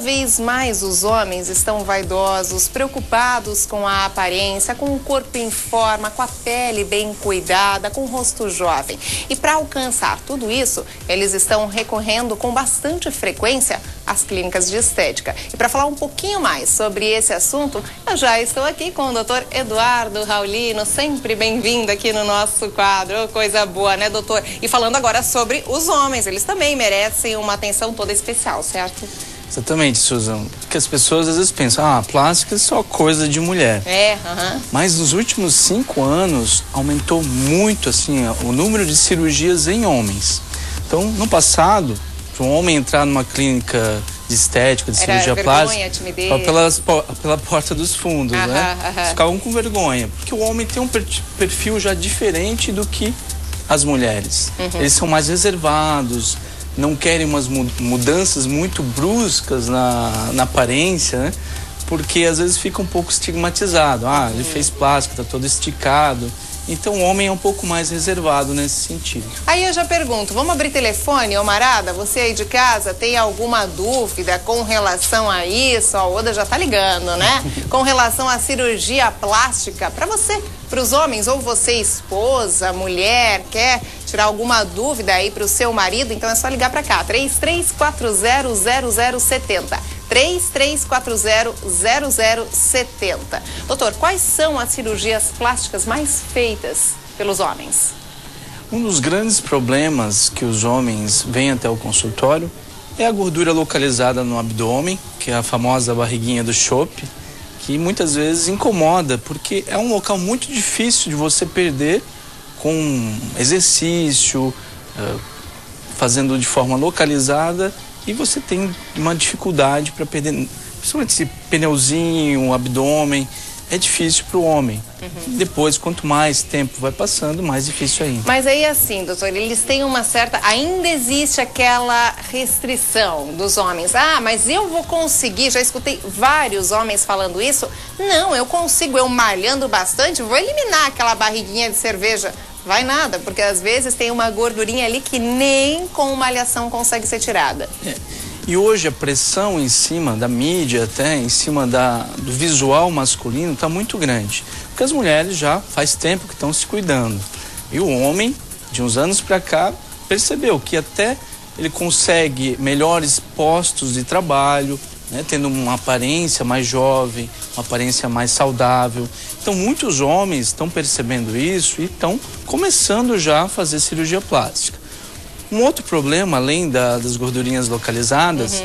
vez mais os homens estão vaidosos, preocupados com a aparência, com o corpo em forma, com a pele bem cuidada, com o rosto jovem. E para alcançar tudo isso, eles estão recorrendo com bastante frequência às clínicas de estética. E para falar um pouquinho mais sobre esse assunto, eu já estou aqui com o doutor Eduardo Raulino, sempre bem-vindo aqui no nosso quadro. Oh, coisa boa, né, doutor? E falando agora sobre os homens, eles também merecem uma atenção toda especial, certo? Exatamente, Susan. Porque as pessoas às vezes pensam, plástica é só coisa de mulher. Mas nos últimos 5 anos aumentou muito assim o número de cirurgias em homens. Então, no passado, para um homem entrar numa clínica de estética, de cirurgia plástica, pela porta dos fundos, né? Eles ficavam com vergonha, porque o homem tem um perfil já diferente do que as mulheres. Eles são mais reservados, não querem umas mudanças muito bruscas na aparência, né? Porque às vezes fica um pouco estigmatizado. Ele fez plástica, tá todo esticado. Então o homem é um pouco mais reservado nesse sentido. Aí eu já pergunto, vamos abrir telefone, Omarada? Você aí de casa tem alguma dúvida com relação a isso? A Oda já tá ligando, né? Com relação à cirurgia plástica, para você, para os homens, ou você, esposa, mulher, quer tirar alguma dúvida aí para o seu marido, então é só ligar para cá, 33400070. 33400070. Doutor, quais são as cirurgias plásticas mais feitas pelos homens? Um dos grandes problemas que os homens vêm até o consultório é a gordura localizada no abdômen, que é a famosa barriguinha do chope, que muitas vezes incomoda, porque é um local muito difícil de você perder com exercício, fazendo de forma localizada, e você tem uma dificuldade para perder, principalmente esse pneuzinho, abdômen, é difícil para o homem. Depois, quanto mais tempo vai passando, mais difícil ainda. Mas aí assim, doutor, eles têm uma certa... Ainda existe aquela restrição dos homens. Mas eu vou conseguir, já escutei vários homens falando isso. Não, eu consigo, eu malhando bastante, vou eliminar aquela barriguinha de cerveja. Vai nada, porque às vezes tem uma gordurinha ali que nem com malhação consegue ser tirada. E hoje a pressão em cima da mídia, até em cima do visual masculino, está muito grande. Porque as mulheres já faz tempo que estão se cuidando. E o homem, de uns anos para cá, percebeu que até ele consegue melhores postos de trabalho, né, tendo uma aparência mais jovem, uma aparência mais saudável. Então muitos homens estão percebendo isso e estão começando já a fazer cirurgia plástica. Um outro problema, além das gordurinhas localizadas,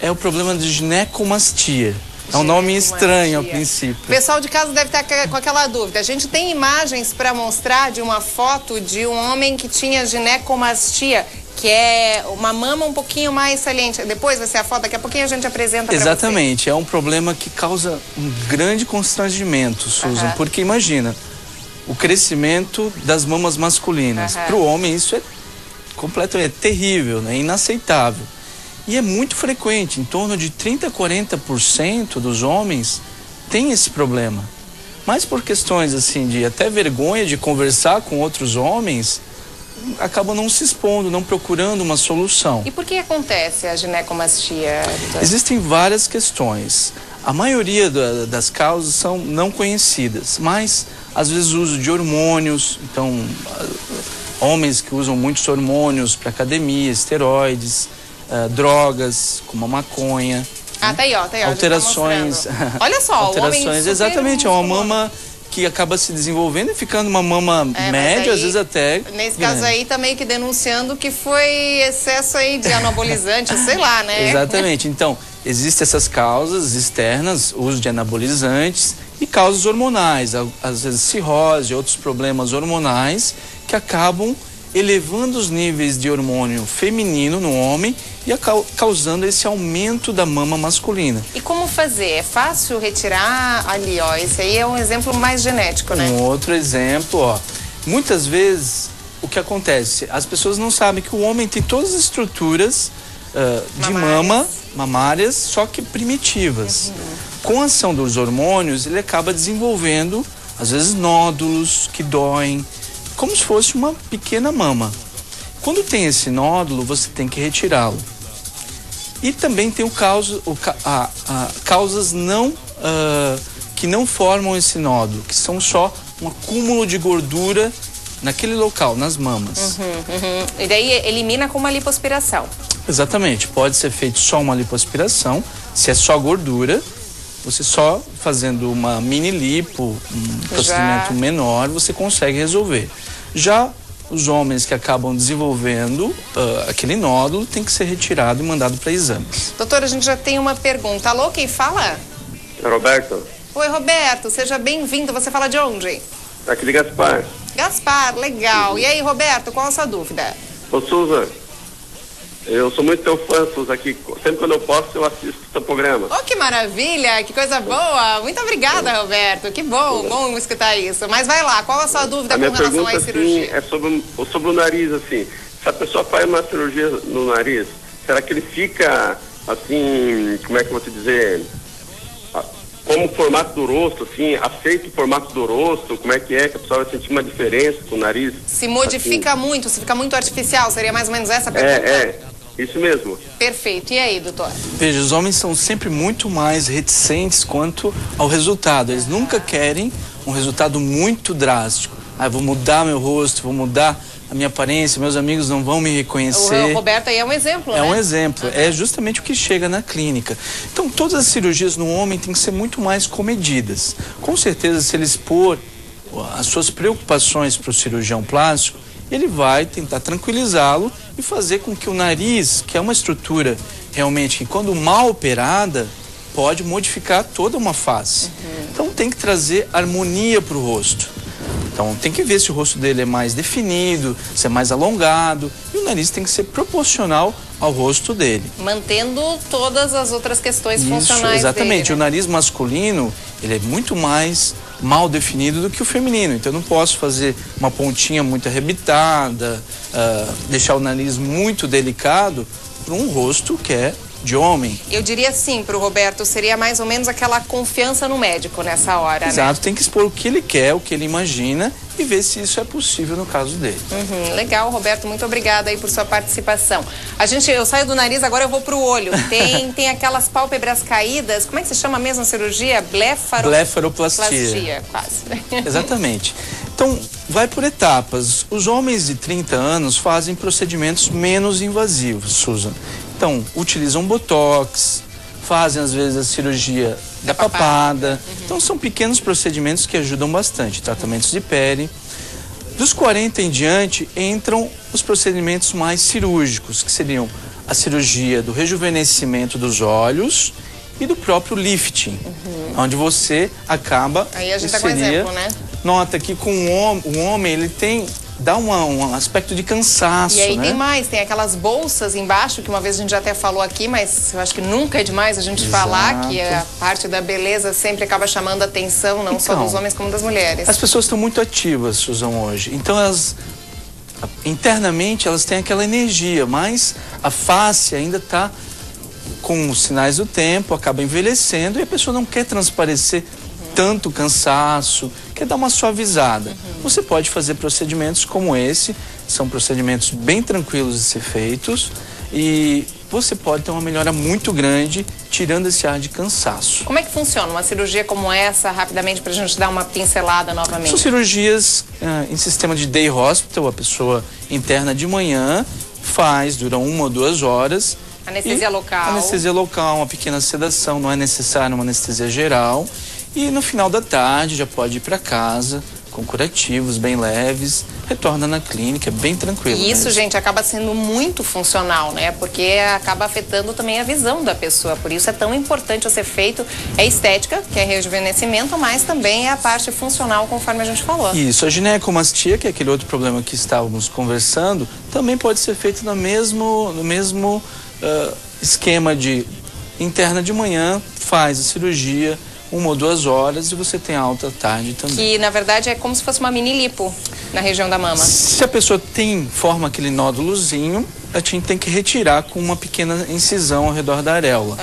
é o problema de ginecomastia. É um nome estranho ao princípio. O pessoal de casa deve estar com aquela dúvida. A gente tem imagens para mostrar de uma foto de um homem que tinha ginecomastia, que é uma mama um pouquinho mais saliente. Depois vai ser a foto, daqui a pouquinho a gente apresenta para você. Exatamente, é um problema que causa um grande constrangimento, Susan, porque imagina, o crescimento das mamas masculinas. Para o homem isso é completamente terrível, né? Inaceitável. E é muito frequente, em torno de 30% a 40% dos homens tem esse problema. Mas por questões assim de até vergonha de conversar com outros homens, acabam não se expondo, não procurando uma solução. E por que acontece a ginecomastia? Existem várias questões. A maioria das causas são não conhecidas, mas às vezes o uso de hormônios, então homens que usam muitos hormônios para academia, esteroides, drogas como a maconha. Tá aí, ó. Alterações. Tá olha só, alterações, o homem exatamente, é uma mama que acaba se desenvolvendo e ficando uma mama média, às vezes até nesse caso aí tá meio que denunciando que foi excesso aí de anabolizante, sei lá, né? Exatamente, então existem essas causas externas, uso de anabolizantes e causas hormonais, às vezes cirrose, outros problemas hormonais que acabam elevando os níveis de hormônio feminino no homem e causando esse aumento da mama masculina. E como fazer? É fácil retirar ali, ó, esse aí é um exemplo mais genético, né? Um outro exemplo, ó, muitas vezes o que acontece, as pessoas não sabem que o homem tem todas as estruturas de mama, mamárias, só que primitivas. Com a ação dos hormônios, ele acaba desenvolvendo, às vezes, nódulos que doem, como se fosse uma pequena mama. Quando tem esse nódulo, você tem que retirá-lo. E também tem causas que não formam esse nódulo, que são só um acúmulo de gordura naquele local, nas mamas. E daí elimina com uma lipoaspiração. Exatamente, pode ser feito só uma lipoaspiração, se é só gordura, você só fazendo uma mini lipo, um procedimento menor, você consegue resolver. Já os homens que acabam desenvolvendo aquele nódulo tem que ser retirado e mandado para exames. Doutora, a gente já tem uma pergunta. Alô, quem fala? É Roberto. Oi, Roberto, seja bem-vindo. Você fala de onde? Aqui de Gaspar. Gaspar, legal. E aí, Roberto, qual a sua dúvida? Ô, Suza, eu sou muito teu fã, Suza, aqui. Sempre quando eu posso, eu assisto o seu programa. Oh, que maravilha, que coisa boa. Muito obrigada, Roberto. Que bom escutar isso. Mas vai lá, qual a sua dúvida com relação à cirurgia? É sobre o nariz, assim. Se a pessoa faz uma cirurgia no nariz, será que ele fica, assim, como é que eu vou te dizer... Como o formato do rosto, assim, aceita o formato do rosto, como é que a pessoa vai sentir uma diferença com o nariz? Se modifica assim, muito, se fica muito artificial, seria mais ou menos essa a pergunta? Isso mesmo. Perfeito. E aí, doutor? Veja, os homens são sempre muito mais reticentes quanto ao resultado. Eles nunca querem um resultado muito drástico. Vou mudar meu rosto, vou mudar a minha aparência, meus amigos não vão me reconhecer. O Roberto aí é um exemplo, né? É um exemplo, é justamente o que chega na clínica. Então, todas as cirurgias no homem têm que ser muito mais comedidas. Com certeza, se ele expor as suas preocupações para o cirurgião plástico, ele vai tentar tranquilizá-lo e fazer com que o nariz, que é uma estrutura realmente que, quando mal operada, pode modificar toda uma face. Então, tem que trazer harmonia para o rosto. Então, tem que ver se o rosto dele é mais definido, se é mais alongado, e o nariz tem que ser proporcional ao rosto dele. Mantendo todas as outras questões funcionais exatamente. dele, né? O nariz masculino, ele é muito mais mal definido do que o feminino. Então, eu não posso fazer uma pontinha muito arrebitada, deixar o nariz muito delicado para um rosto que é de homem. Eu diria sim, para o Roberto, seria mais ou menos aquela confiança no médico nessa hora, Exato, né? Tem que expor o que ele quer, o que ele imagina e ver se isso é possível no caso dele. Legal, Roberto, muito obrigada aí por sua participação. Eu saio do nariz, agora eu vou pro olho. Tem aquelas pálpebras caídas, como é que se chama mesmo a cirurgia? Blefaroplastia. Quase. Exatamente. Então, vai por etapas. Os homens de 30 anos fazem procedimentos menos invasivos, Susan. Então, utilizam botox, fazem às vezes a cirurgia da papada. Então, são pequenos procedimentos que ajudam bastante. Tratamentos de pele. Dos 40 em diante, entram os procedimentos mais cirúrgicos, que seriam a cirurgia do rejuvenescimento dos olhos e do próprio lifting, onde você acaba... Aí a gente tá com exemplo, né? Nota que com o homem, ele dá um aspecto de cansaço, E aí né? tem mais, tem aquelas bolsas embaixo, que uma vez a gente já até falou aqui, mas eu acho que nunca é demais a gente falar que a parte da beleza sempre acaba chamando a atenção, não só dos homens como das mulheres. As pessoas estão muito ativas, Susan, hoje. Então, internamente, elas têm aquela energia, mas a face ainda está com os sinais do tempo, acaba envelhecendo e a pessoa não quer transparecer tanto cansaço, quer dar uma suavizada. Você pode fazer procedimentos como esse, são procedimentos bem tranquilos de ser feitos e você pode ter uma melhora muito grande tirando esse ar de cansaço. Como é que funciona uma cirurgia como essa, rapidamente, para a gente dar uma pincelada novamente? São cirurgias em sistema de day hospital, a pessoa interna de manhã, dura 1 ou 2 horas. Anestesia local. Anestesia local, uma pequena sedação, não é necessário uma anestesia geral. E no final da tarde já pode ir para casa com curativos bem leves, retorna na clínica, bem tranquilo. E isso, gente, acaba sendo muito funcional, né? Porque acaba afetando também a visão da pessoa. Por isso é tão importante ser feito. É estética, que é rejuvenescimento, mas também é a parte funcional, conforme a gente falou. Isso, a ginecomastia, que é aquele outro problema que estávamos conversando, também pode ser feito no mesmo esquema de interna de manhã, faz a cirurgia, 1 ou 2 horas e você tem alta tarde também. Que, na verdade, é como se fosse uma mini lipo na região da mama. Se a pessoa forma aquele nódulozinho, a gente tem que retirar com uma pequena incisão ao redor da areola.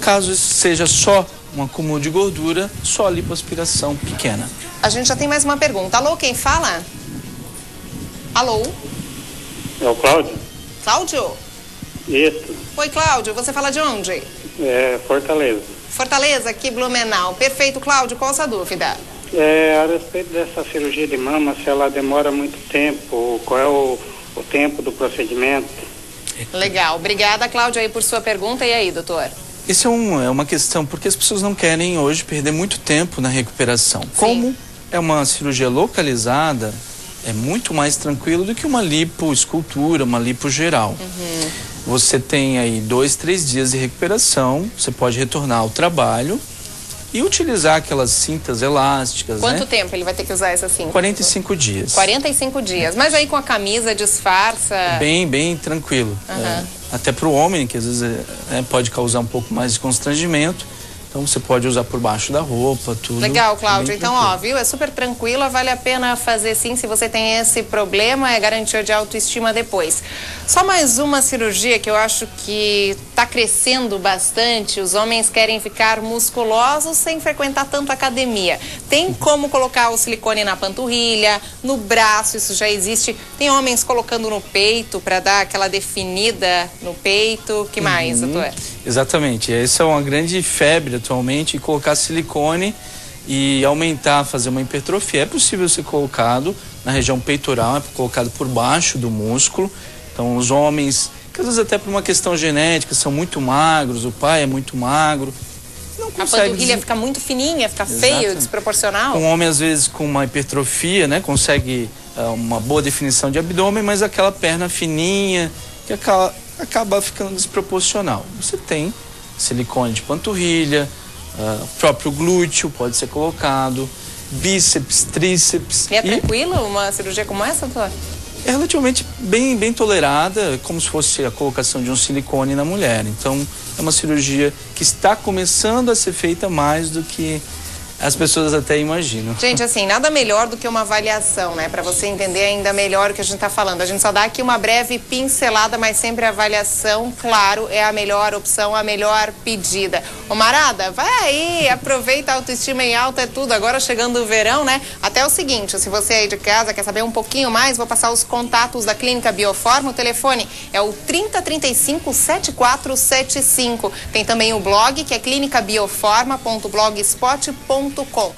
Caso seja só um acúmulo de gordura, só a lipoaspiração pequena. A gente já tem mais uma pergunta. Alô, quem fala? Alô? É o Cláudio. Cláudio? Isso. Oi, Cláudio, você fala de onde? Fortaleza. Fortaleza, aqui Blumenau. Perfeito, Cláudio, qual a sua dúvida? A respeito dessa cirurgia de mama, se ela demora muito tempo, qual é o tempo do procedimento? Legal, obrigada, Cláudio, aí por sua pergunta. E aí, doutor? Isso é uma questão, porque as pessoas não querem hoje perder muito tempo na recuperação. Sim. Como é uma cirurgia localizada, é muito mais tranquilo do que uma lipoescultura, uma lipo geral. Você tem aí 2, 3 dias de recuperação, você pode retornar ao trabalho e utilizar aquelas cintas elásticas. Quanto tempo ele vai ter que usar essa cinta? 45 dias. 45 dias. Mas aí com a camisa disfarça? Bem tranquilo. Até para o homem, que às vezes pode causar um pouco mais de constrangimento. Então você pode usar por baixo da roupa, tudo. Legal, Cláudio. Então, ó, viu? É super tranquila, vale a pena fazer sim. Se você tem esse problema, é garantia de autoestima depois. Só mais uma cirurgia que eu acho que tá crescendo bastante. Os homens querem ficar musculosos sem frequentar tanto academia. Tem como colocar o silicone na panturrilha, no braço, isso já existe. Tem homens colocando no peito para dar aquela definida no peito. Que mais, doutor? Exatamente. Essa é uma grande febre atualmente, colocar silicone e aumentar, fazer uma hipertrofia. É possível ser colocado na região peitoral, é colocado por baixo do músculo. Então os homens, que às vezes até por uma questão genética, são muito magros, o pai é muito magro, não consegue... A panturrilha fica muito fininha, fica feio, desproporcional. Um homem às vezes com uma hipertrofia, né, consegue uma boa definição de abdômen, mas aquela perna fininha, que acaba ficando desproporcional. Você tem silicone de panturrilha, próprio glúteo pode ser colocado, bíceps, tríceps. E é tranquilo uma cirurgia como essa, doutor? É relativamente bem tolerada, como se fosse a colocação de um silicone na mulher. Então, é uma cirurgia que está começando a ser feita mais do que as pessoas até imaginam. Gente, assim, nada melhor do que uma avaliação, né? Para você entender ainda melhor o que a gente está falando. A gente só dá aqui uma breve pincelada, mas sempre a avaliação, claro, é a melhor opção, a melhor pedida. Ô Marada, vai aí, aproveita a autoestima em alta, é tudo. Agora chegando o verão, né? Até o seguinte, se você aí de casa quer saber um pouquinho mais, vou passar os contatos da Clínica Bioforma. O telefone é o 3035-7475. Tem também o blog, que é clinicabioforma.blogspot.com.